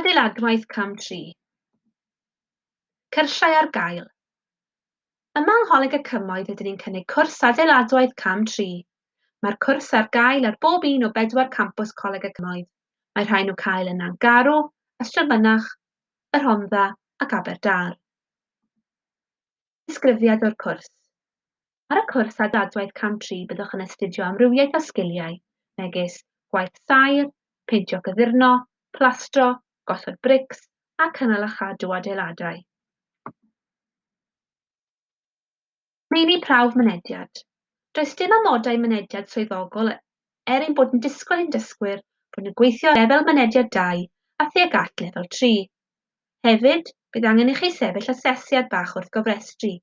Adeiladwaith cam 3. Cyrsiau ar gael. Yma yng Ngholeg y Cymoedd ydyn ni'n cynnig cwrs adeiladwaith cam 3. Mae'r cwrs ar gael ar bob un o 4 campws Coleg y Cymoedd. Mae rhain nhw cael yn Nantgarw, Ystrad Mynach, y Rhondda ac Aberdâr. Disgrifiad o'r cwrs. Ar y cwrs adeiladwaith cam 3 byddwch yn astudio amrywiaeth o sgiliau, megis gwaith saer, peintio cyddurno, plastro, gosod brics a cynnal a chadw adeiladau. Meini prawf mynediad. Does dim amodau mynediad swyddogol ein bod yn disgwyl ein dysgwyr bod yn gweithio lefel mynediad 2 a thuag at lefel 3. Hefyd, bydd angen i chi sefyll asesiad bach wrth gofrestru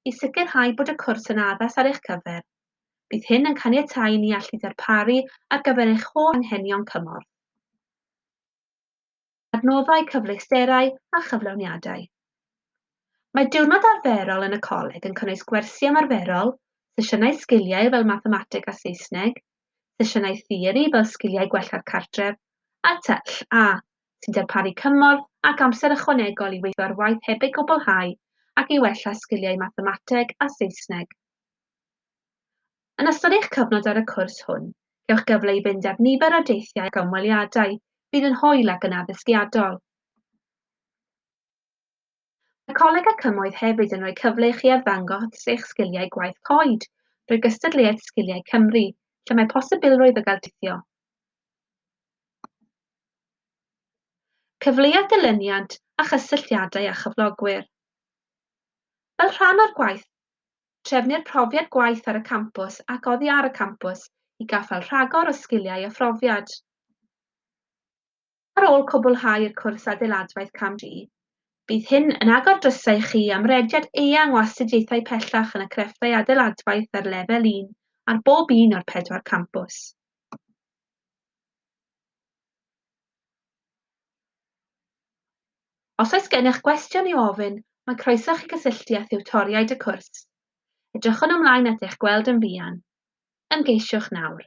i sicrhau bod y cwrs yn addas ar eich cyfer. Bydd hyn yn caniatáu ni allu darparu ar gyfer eich holl anghenion cymorth. Adnoddau cyfleusterau a chyflawniadau. Mae diwrnod arferol yn y coleg yn cynnwys gwersi ymarferol, sesiynau sgiliau fel mathemateg a Saesneg, sesiynau theori fel sgiliau gwella'r cartref, a tyll A, sy'n darparu cymorth ac amser ychwanegol i weithio ar waith heb ei gwblhau ac i wella sgiliau mathemateg a Saesneg. Yn ystod eich cyfnod ar y cwrs hwn, gewch gyfle i fynd ar nifer o deithiau ac ymweliadau, bydd yn hwyl ac yn addysgiadol. Mae Coleg y Cymoedd hefyd yn rhoi cyfle i chi arddangos eich sgiliau gwaith coed drwy gystadleuaeth sgiliau Cymru, lle mae posibilrwydd o gael teithio. Cyfleoedd dilyniant a chysylltiadau â chyflogwyr. Fel rhan o'r gwaith, trefnir profiad gwaith ar y campws ac oddi ar y campws i gaffael rhagor o sgiliau a phrofiad. Ar ôl cwblhau'r cwrs adeiladwaith cam 3, bydd hyn yn agor drysau chi am rediad eang o astudiaethau pellach yn y crefftau adeiladwaith ar lefel 1 ar bob un o'r 4 campws. Os oes gennych gwestiwn i'w ofyn, mae croeso chi gysylltu â thiwtoriaid y cwrs. Edrychwn ymlaen at eich gweld yn fuan. Ymgeisiwch nawr.